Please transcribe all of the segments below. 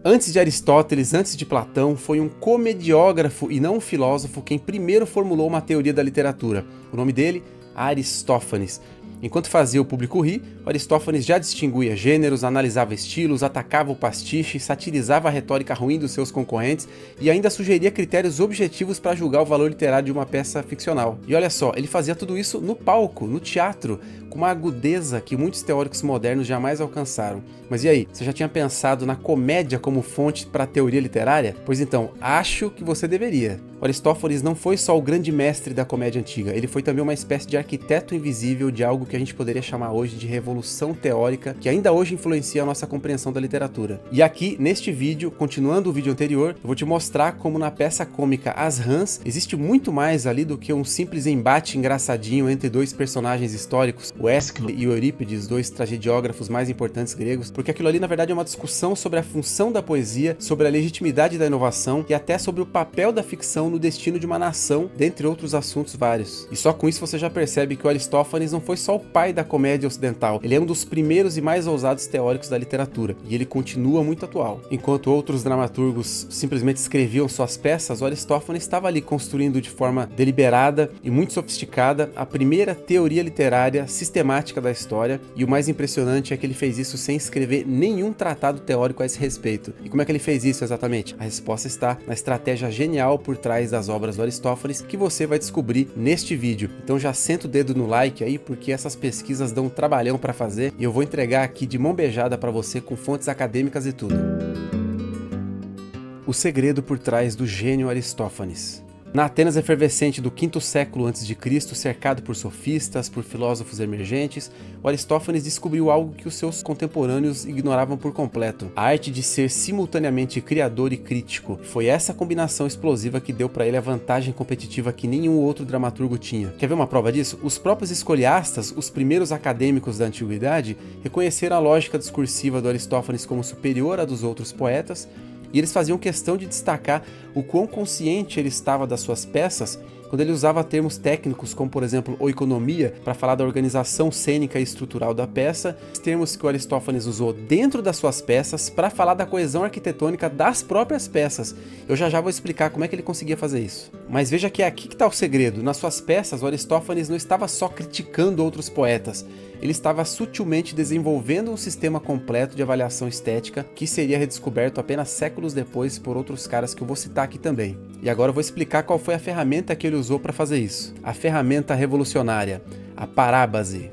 Antes de Aristóteles, antes de Platão, foi um comediógrafo e não um filósofo quem primeiro formulou uma teoria da literatura. O nome dele? Aristófanes. Enquanto fazia o público rir, Aristófanes já distinguia gêneros, analisava estilos, atacava o pastiche, satirizava a retórica ruim dos seus concorrentes e ainda sugeria critérios objetivos para julgar o valor literário de uma peça ficcional. E olha só, ele fazia tudo isso no palco, no teatro, com uma agudeza que muitos teóricos modernos jamais alcançaram. Mas e aí, você já tinha pensado na comédia como fonte para a teoria literária? Pois então, acho que você deveria. Aristófanes não foi só o grande mestre da comédia antiga, ele foi também uma espécie de arquiteto invisível de algo que a gente poderia chamar hoje de revolução teórica, que ainda hoje influencia a nossa compreensão da literatura. E aqui, neste vídeo, continuando o vídeo anterior, eu vou te mostrar como na peça cômica As Rãs, existe muito mais ali do que um simples embate engraçadinho entre dois personagens históricos, o Ésquilo e o Eurípides, dois tragediógrafos mais importantes gregos, porque aquilo ali na verdade é uma discussão sobre a função da poesia, sobre a legitimidade da inovação e até sobre o papel da ficção no destino de uma nação, dentre outros assuntos vários. E só com isso você já percebe que o Aristófanes não foi só o pai da comédia ocidental, ele é um dos primeiros e mais ousados teóricos da literatura, e ele continua muito atual. Enquanto outros dramaturgos simplesmente escreviam suas peças, o Aristófanes estava ali construindo de forma deliberada e muito sofisticada a primeira teoria literária sistemática da história, e o mais impressionante é que ele fez isso sem escrever nenhum tratado teórico a esse respeito. E como é que ele fez isso exatamente? A resposta está na estratégia genial por trás das obras do Aristófanes, que você vai descobrir neste vídeo. Então já senta o dedo no like aí, porque essas pesquisas dão um trabalhão para fazer, e eu vou entregar aqui de mão beijada para você com fontes acadêmicas e tudo. O segredo por trás do gênio Aristófanes. Na Atenas efervescente do quinto século a.C., cercado por sofistas, por filósofos emergentes, o Aristófanes descobriu algo que os seus contemporâneos ignoravam por completo: a arte de ser simultaneamente criador e crítico. Foi essa combinação explosiva que deu para ele a vantagem competitiva que nenhum outro dramaturgo tinha. Quer ver uma prova disso? Os próprios escoliastas, os primeiros acadêmicos da antiguidade, reconheceram a lógica discursiva do Aristófanes como superior à dos outros poetas, e eles faziam questão de destacar o quão consciente ele estava das suas peças quando ele usava termos técnicos como, por exemplo, oikonomia, para falar da organização cênica e estrutural da peça, termos que o Aristófanes usou dentro das suas peças para falar da coesão arquitetônica das próprias peças. Eu já vou explicar como é que ele conseguia fazer isso. Mas veja que é aqui que está o segredo. Nas suas peças, o Aristófanes não estava só criticando outros poetas, ele estava sutilmente desenvolvendo um sistema completo de avaliação estética que seria redescoberto apenas séculos depois por outros caras que eu vou citar aqui também. E agora eu vou explicar qual foi a ferramenta que ele usou para fazer isso. A ferramenta revolucionária, a parábase.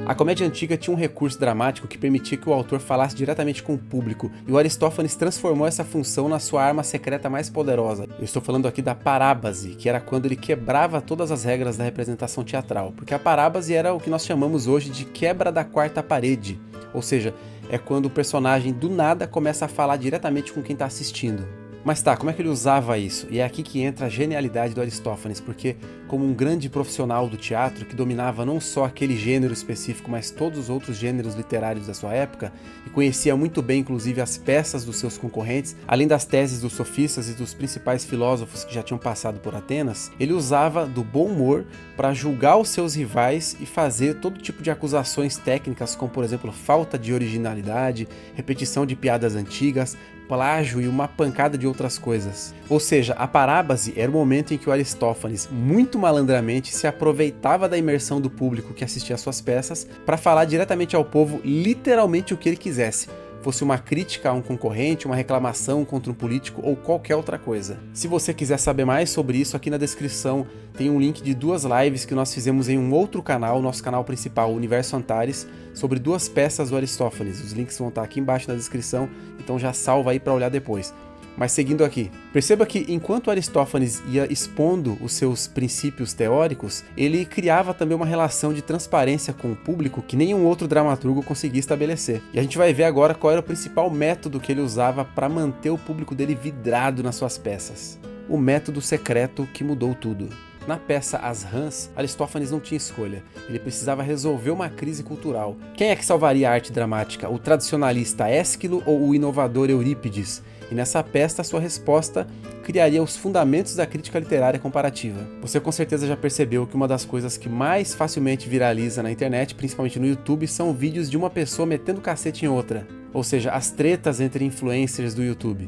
A comédia antiga tinha um recurso dramático que permitia que o autor falasse diretamente com o público, e o Aristófanes transformou essa função na sua arma secreta mais poderosa. Eu estou falando aqui da parábase, que era quando ele quebrava todas as regras da representação teatral, porque a parábase era o que nós chamamos hoje de quebra da quarta parede, ou seja, é quando o personagem do nada começa a falar diretamente com quem está assistindo. Mas tá, como é que ele usava isso? E é aqui que entra a genialidade do Aristófanes, porque como um grande profissional do teatro que dominava não só aquele gênero específico, mas todos os outros gêneros literários da sua época, e conhecia muito bem inclusive as peças dos seus concorrentes, além das teses dos sofistas e dos principais filósofos que já tinham passado por Atenas, ele usava do bom humor para julgar os seus rivais e fazer todo tipo de acusações técnicas, como por exemplo falta de originalidade, repetição de piadas antigas, plágio e uma pancada de outras coisas. Ou seja, a parábase era o momento em que o Aristófanes, muito malandramente, se aproveitava da imersão do público que assistia às suas peças para falar diretamente ao povo literalmente o que ele quisesse. Fosse uma crítica a um concorrente, uma reclamação contra um político ou qualquer outra coisa. Se você quiser saber mais sobre isso, aqui na descrição tem um link de 2 lives que nós fizemos em um outro canal, nosso canal principal, o Universo Antares, sobre 2 peças do Aristófanes. Os links vão estar aqui embaixo na descrição, então já salva aí para olhar depois. Mas seguindo aqui, perceba que enquanto Aristófanes ia expondo os seus princípios teóricos, ele criava também uma relação de transparência com o público que nenhum outro dramaturgo conseguia estabelecer. E a gente vai ver agora qual era o principal método que ele usava para manter o público dele vidrado nas suas peças. O método secreto que mudou tudo. Na peça As Rãs, Aristófanes não tinha escolha. Ele precisava resolver uma crise cultural. Quem é que salvaria a arte dramática? O tradicionalista Ésquilo ou o inovador Eurípides? E nessa peça, a sua resposta criaria os fundamentos da crítica literária comparativa. Você com certeza já percebeu que uma das coisas que mais facilmente viraliza na internet, principalmente no YouTube, são vídeos de uma pessoa metendo cacete em outra. Ou seja, as tretas entre influencers do YouTube.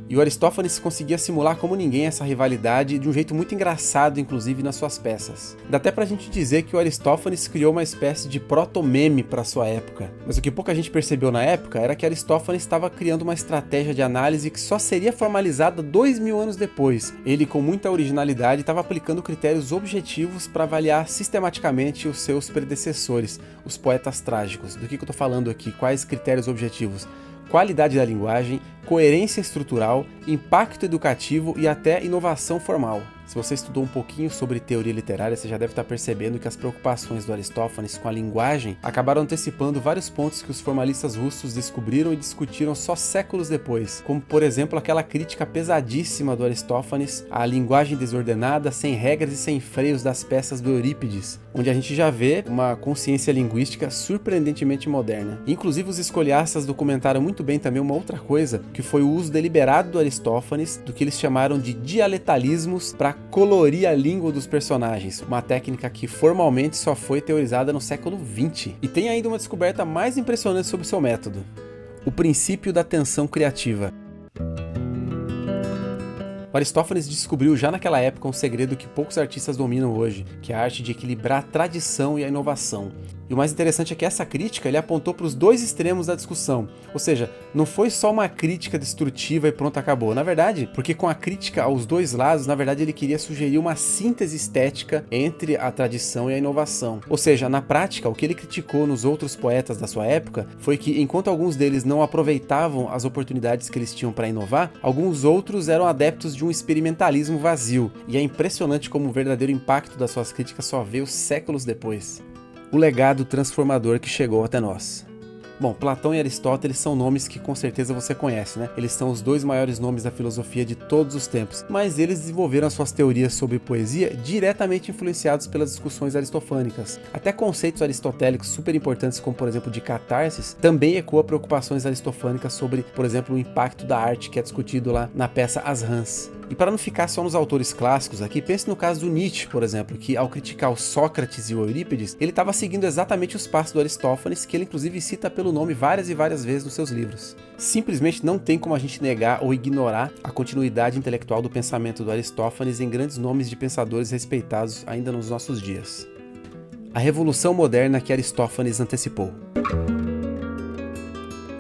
E o Aristófanes conseguia simular como ninguém essa rivalidade de um jeito muito engraçado, inclusive nas suas peças. Dá até pra gente dizer que o Aristófanes criou uma espécie de proto-meme para sua época. Mas o que pouca gente percebeu na época era que Aristófanes estava criando uma estratégia de análise que só seria formalizada 2000 anos depois. Ele, com muita originalidade, estava aplicando critérios objetivos para avaliar sistematicamente os seus predecessores, os poetas trágicos. Do que eu tô falando aqui? Quais critérios objetivos? Qualidade da linguagem, coerência estrutural, impacto educativo e até inovação formal. Se você estudou um pouquinho sobre teoria literária, você já deve estar percebendo que as preocupações do Aristófanes com a linguagem acabaram antecipando vários pontos que os formalistas russos descobriram e discutiram só séculos depois, como por exemplo aquela crítica pesadíssima do Aristófanes à linguagem desordenada, sem regras e sem freios das peças do Eurípides, onde a gente já vê uma consciência linguística surpreendentemente moderna. Inclusive os escoliastas documentaram muito bem também uma outra coisa, que foi o uso deliberado do Aristófanes do que eles chamaram de dialetalismos para colorir a língua dos personagens, uma técnica que formalmente só foi teorizada no século XX. E tem ainda uma descoberta mais impressionante sobre seu método: o princípio da tensão criativa. O Aristófanes descobriu já naquela época um segredo que poucos artistas dominam hoje, que é a arte de equilibrar a tradição e a inovação. E o mais interessante é que essa crítica ele apontou para os dois extremos da discussão, ou seja, não foi só uma crítica destrutiva e pronto, acabou. Na verdade, porque com a crítica aos dois lados, na verdade ele queria sugerir uma síntese estética entre a tradição e a inovação. Ou seja, na prática, o que ele criticou nos outros poetas da sua época foi que enquanto alguns deles não aproveitavam as oportunidades que eles tinham para inovar, alguns outros eram adeptos de um experimentalismo vazio. E é impressionante como o verdadeiro impacto das suas críticas só veio séculos depois. O legado transformador que chegou até nós. Bom, Platão e Aristóteles são nomes que com certeza você conhece, né? Eles são os dois maiores nomes da filosofia de todos os tempos, mas eles desenvolveram as suas teorias sobre poesia diretamente influenciados pelas discussões aristofânicas. Até conceitos aristotélicos super importantes, como por exemplo de catarsis, também ecoam preocupações aristofânicas sobre, por exemplo, o impacto da arte que é discutido lá na peça As Rãs. E para não ficar só nos autores clássicos aqui, pense no caso do Nietzsche, por exemplo, que ao criticar o Sócrates e o Eurípides, ele estava seguindo exatamente os passos do Aristófanes, que ele inclusive cita pelo nome várias e várias vezes nos seus livros. Simplesmente não tem como a gente negar ou ignorar a continuidade intelectual do pensamento do Aristófanes em grandes nomes de pensadores respeitados ainda nos nossos dias. A revolução moderna que Aristófanes antecipou.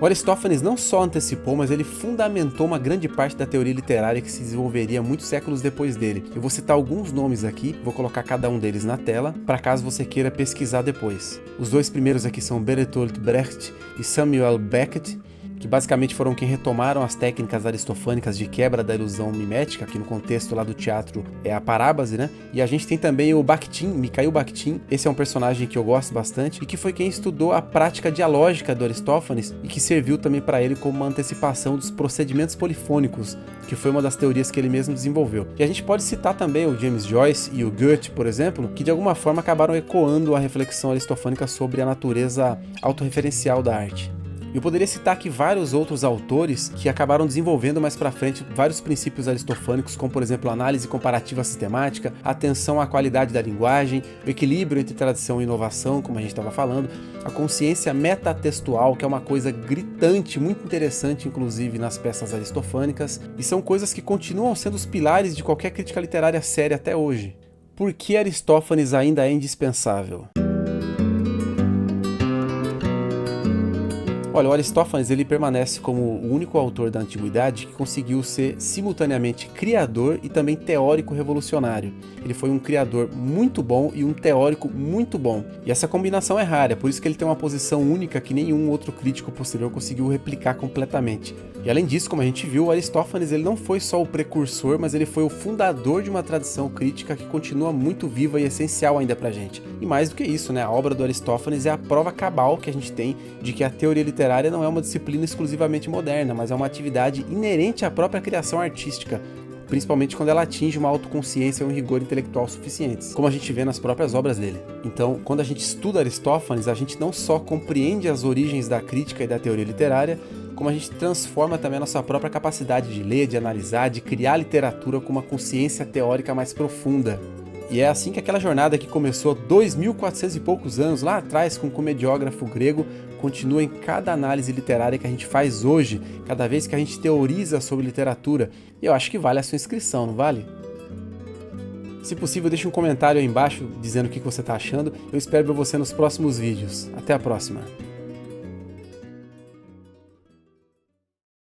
O Aristófanes não só antecipou, mas ele fundamentou uma grande parte da teoria literária que se desenvolveria muitos séculos depois dele. Eu vou citar alguns nomes aqui, vou colocar cada um deles na tela, para caso você queira pesquisar depois. Os dois primeiros aqui são Bertolt Brecht e Samuel Beckett, que basicamente foram quem retomaram as técnicas aristofânicas de quebra da ilusão mimética, que no contexto lá do teatro é a parábase, né? E a gente tem também o Bakhtin, Mikhail Bakhtin, esse é um personagem que eu gosto bastante, e que foi quem estudou a prática dialógica do Aristófanes, e que serviu também para ele como uma antecipação dos procedimentos polifônicos, que foi uma das teorias que ele mesmo desenvolveu. E a gente pode citar também o James Joyce e o Goethe, por exemplo, que de alguma forma acabaram ecoando a reflexão aristofânica sobre a natureza autorreferencial da arte. Eu poderia citar aqui vários outros autores que acabaram desenvolvendo mais pra frente vários princípios aristofânicos, como por exemplo a análise comparativa sistemática, a atenção à qualidade da linguagem, o equilíbrio entre tradição e inovação, como a gente estava falando, a consciência metatextual, que é uma coisa gritante, muito interessante inclusive nas peças aristofânicas, e são coisas que continuam sendo os pilares de qualquer crítica literária séria até hoje. Por que Aristófanes ainda é indispensável? Olha, o Aristófanes ele permanece como o único autor da antiguidade que conseguiu ser simultaneamente criador e também teórico revolucionário. Ele foi um criador muito bom e um teórico muito bom. E essa combinação é rara, por isso que ele tem uma posição única que nenhum outro crítico posterior conseguiu replicar completamente. E além disso, como a gente viu, o Aristófanes ele não foi só o precursor, mas ele foi o fundador de uma tradição crítica que continua muito viva e essencial ainda pra gente. E mais do que isso, né? A obra do Aristófanes é a prova cabal que a gente tem de que a teoria literária não é uma disciplina exclusivamente moderna, mas é uma atividade inerente à própria criação artística, principalmente quando ela atinge uma autoconsciência e um rigor intelectual suficientes, como a gente vê nas próprias obras dele. Então, quando a gente estuda Aristófanes, a gente não só compreende as origens da crítica e da teoria literária, como a gente transforma também a nossa própria capacidade de ler, de analisar, de criar literatura com uma consciência teórica mais profunda. E é assim que aquela jornada que começou 2.400 e poucos anos lá atrás com um comediógrafo grego continua em cada análise literária que a gente faz hoje, cada vez que a gente teoriza sobre literatura. E eu acho que vale a sua inscrição, não vale? Se possível, deixe um comentário aí embaixo dizendo o que você está achando. Eu espero ver você nos próximos vídeos. Até a próxima!